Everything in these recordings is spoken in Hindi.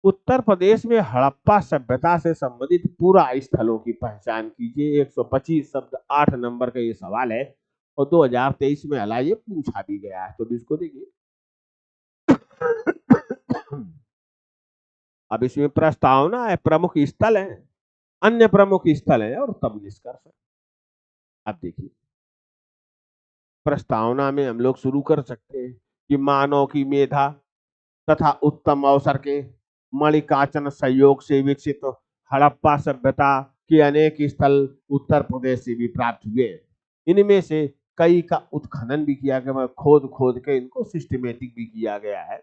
उत्तर प्रदेश में हड़प्पा सभ्यता से संबंधित पूरा स्थलों की पहचान कीजिए। 125 शब्द 8 नंबर का ये सवाल है और 2023 में हालांकि ये पूछा भी गया है, तो भी इसको देखिए। अब इसमें प्रस्तावना है, प्रमुख स्थल है, अन्य प्रमुख स्थल है और तब निष्कर्ष है। अब देखिए प्रस्तावना में हम लोग शुरू कर सकते हैं कि मानव की मेधा तथा उत्तम अवसर के मणिकाचन सहयोग से विकसित हड़प्पा सभ्यता के अनेक स्थल उत्तर प्रदेश से भी प्राप्त हुए। इनमें से कई का उत्खनन भी किया गया, खोद खोद के इनको सिस्टमेटिक भी किया गया है।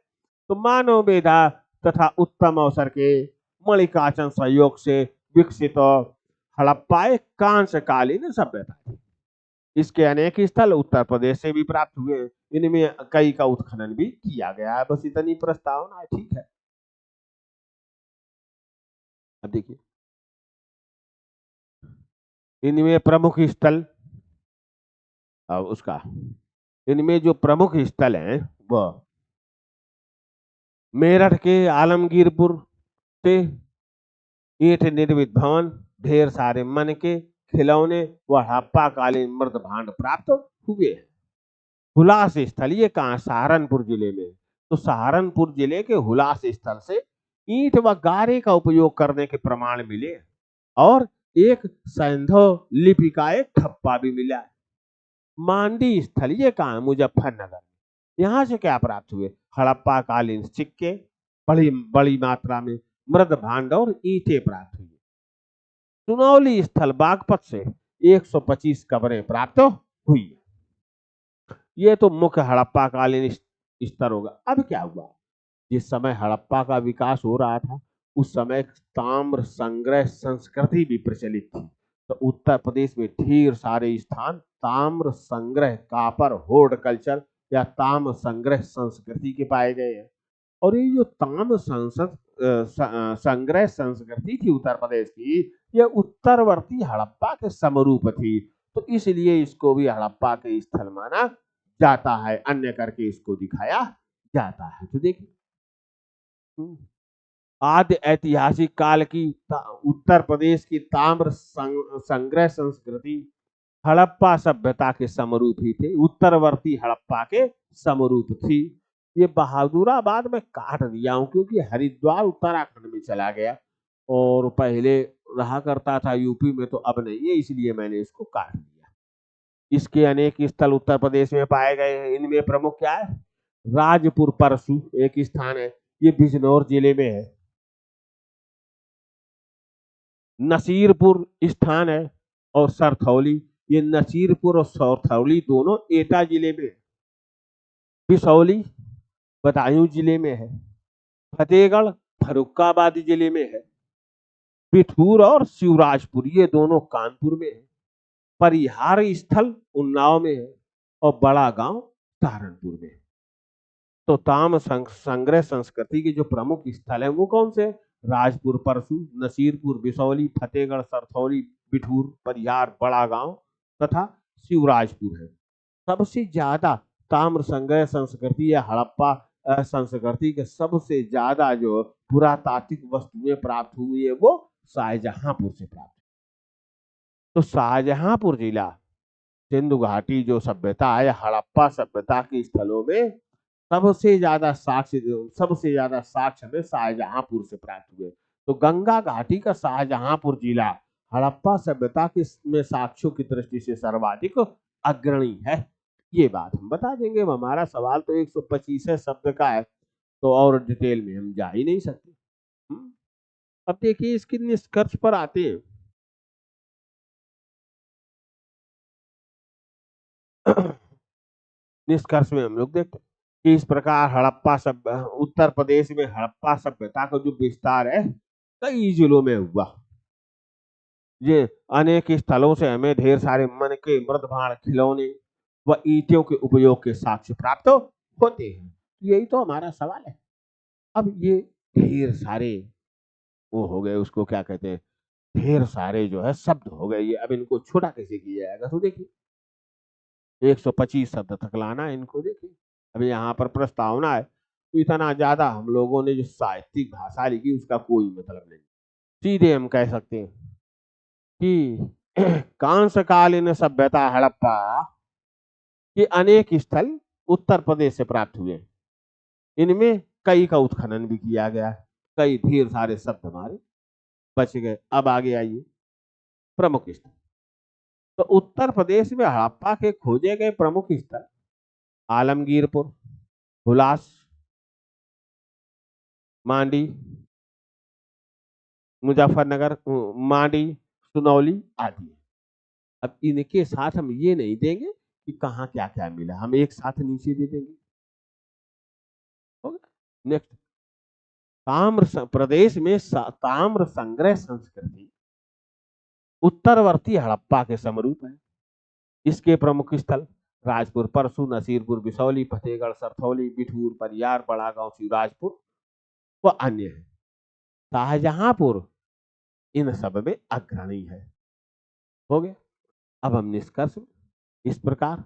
तो मानव मेधा तथा उत्तम अवसर के मणिकाचन सहयोग से विकसित हड़प्पा एक कांस्यकालीन सभ्यता थी। इसके अनेक स्थल उत्तर प्रदेश से भी प्राप्त हुए। इनमें कई का उत्खनन भी किया गया है। बस इतनी प्रस्तावना है, ठीक है। अब देखिए इनमें प्रमुख स्थल, उसका इनमें जो प्रमुख स्थल हैं वह मेरठ के आलमगीरपुर से ईंट निर्मित भवन, ढेर सारे मन के खिलौने व हड़प्पा कालीन मृद भांड प्राप्त हुए हैं। हुलास स्थल ये कहाँ, सहारनपुर जिले में। तो सहारनपुर जिले के हुलास स्थल से ईंट व गारे का उपयोग करने के प्रमाण मिले और एक सैंधव लिपि का एक ठप्पा भी मिला है। मांडी स्थल ये कहाँ है, मुजफ्फरनगर। यहाँ से क्या प्राप्त हुए, हड़प्पा कालीन सिक्के, बड़ी बड़ी मात्रा में मृद भांड और ईंटें प्राप्त हुई। सुनौली स्थल बागपत से 125 कब्रें प्राप्त हुई। ये तो मुख्य हड़प्पा कालीन स्तर होगा। अब क्या हुआ, जिस समय हड़प्पा का विकास हो रहा था उस समय ताम्र संग्रह संस्कृति भी प्रचलित थी। तो उत्तर प्रदेश में ढेर सारे स्थान ताम्र संग्रह, कापर होर्ड कल्चर या ताम्र संग्रह संस्कृति के पाए गए हैं। और ये जो ताम्र संग्रह संस्कृति थी उत्तर प्रदेश की, यह उत्तरवर्ती हड़प्पा के समरूप थी। तो इसलिए इसको भी हड़प्पा के स्थल माना जाता है, अन्य करके इसको दिखाया जाता है। तो देखिए आदि ऐतिहासिक काल की उत्तर प्रदेश की ताम्र संग्रह संस्कृति हड़प्पा सभ्यता के समरूप ही थे, उत्तरवर्ती हड़प्पा के समरूप थी। ये बहादुराबाद में काट दिया हूं क्योंकि हरिद्वार उत्तराखंड में चला गया और पहले रहा करता था यूपी में, तो अब नहीं है, इसलिए मैंने इसको काट दिया। इसके अनेक स्थल उत्तर प्रदेश में पाए गए हैं। इनमें प्रमुख क्या है, राजपुर परसू एक स्थान है, ये बिजनौर जिले में है। नसीरपुर स्थान है और सरथौली, ये नसीरपुर और सरथौली दोनों एटा जिले में है। बिसौली बदायूं जिले में है। फतेहगढ़ फर्रुखाबाद जिले में है। बिठूर और शिवराजपुर ये दोनों कानपुर में है। परिहार स्थल उन्नाव में है और बड़ा गांव सहारनपुर में है। तो ताम संग्रह संस्कृति के जो प्रमुख स्थल है वो कौन से, राजपुर परसू, नसीरपुर, बिसौली, फतेहगढ़, सरथौली, बिठूर, परिहार, बड़ा गांव तथा शिवराजपुर है। सबसे ज्यादा ताम्र संग्रह संस्कृति या हड़प्पा संस्कृति के सबसे ज्यादा जो पुरातात्विक वस्तुएं प्राप्त हुई है वो शाहजहांपुर से प्राप्त। तो शाहजहांपुर जिला सिंधु घाटी जो सभ्यता है, हड़प्पा सभ्यता के स्थलों में सबसे ज्यादा साक्ष्य में शाहजहांपुर से प्राप्त हुए। तो गंगा घाटी का शाहजहांपुर जिला हड़प्पा सभ्यता के में साक्ष्यों की दृष्टि से सर्वाधिक अग्रणी है। ये बात हम बता देंगे। हमारा सवाल तो 125 शब्द का है, तो और डिटेल में हम जा ही नहीं सकते। अब देखिए इसके निष्कर्ष पर आते हैं। निष्कर्ष में हम लोग देखते हैं कि इस प्रकार हड़प्पा सभ्य उत्तर प्रदेश में हड़प्पा सभ्यता का जो विस्तार है कई जिलों में हुआ। ये अनेक स्थलों से हमें ढेर सारे मन के मृद भांड, खिलौने व ईंटों के उपयोग के साक्ष्य प्राप्त होते हैं। यही तो हमारा सवाल है। अब ये ढेर सारे वो हो गए, उसको क्या कहते हैं, ढेर सारे जो है शब्द हो गए, ये अब इनको छोटा कैसे किया जाएगा। तो देखिए 125 शब्द तक लाना इनको। देखिए अभी यहाँ पर प्रस्तावना है, तो इतना ज्यादा हम लोगों ने जो साहित्यिक भाषा लिखी उसका कोई मतलब नहीं। सीधे हम कह सकते हैं कि कांसकालीन सभ्यता हड़प्पा के अनेक स्थल उत्तर प्रदेश से प्राप्त हुए। इनमें कई का उत्खनन भी किया गया है, कई ढेर सारे शब्द हमारे बच गए। अब आगे आइए प्रमुख स्थल। तो उत्तर प्रदेश में हड़प्पा के खोजे गए प्रमुख स्थल आलमगीरपुर, हुलास, मांडी, मुजफ्फरनगर, मांडी, सुनौली आदि। अब इनके साथ हम ये नहीं देंगे कि कहाँ क्या क्या मिला, हम एक साथ नीचे दे देंगे। नेक्स्ट, प्रदेश में ताम्र संग्रह संस्कृति उत्तरवर्ती हड़प्पा के समरूप है। इसके प्रमुख स्थल राजपुर, परसू, नसीरपुर, बिसौली, फतेहगढ़, सरथौली, बिठूर, परियार, बड़ागांव, शिवराजपुर व अन्य है। शाहजहांपुर इन सब में अग्रणी है। हो गया। अब हम निष्कर्ष में इस प्रकार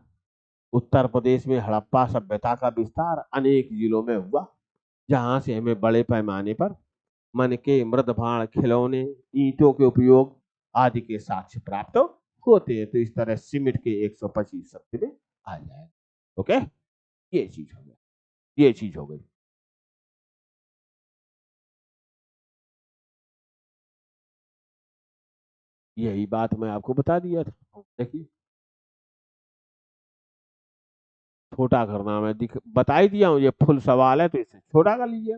उत्तर प्रदेश में हड़प्पा सभ्यता का विस्तार अनेक जिलों में हुआ, जहां से हमें बड़े पैमाने पर मन के मृद भाण, खिलौने, ईंटों के उपयोग आदि के साक्ष्य प्राप्त होते हैं। तो इस तरह सीमेंट के 125 शब्द में आ जाए। ओके, ये चीज हो गई, ये चीज हो गई। यही बात मैं आपको बता दिया था। देखिए छोटा करना मैं बता ही दिया हूँ, ये फुल सवाल है तो इसे छोटा कर लीजिए।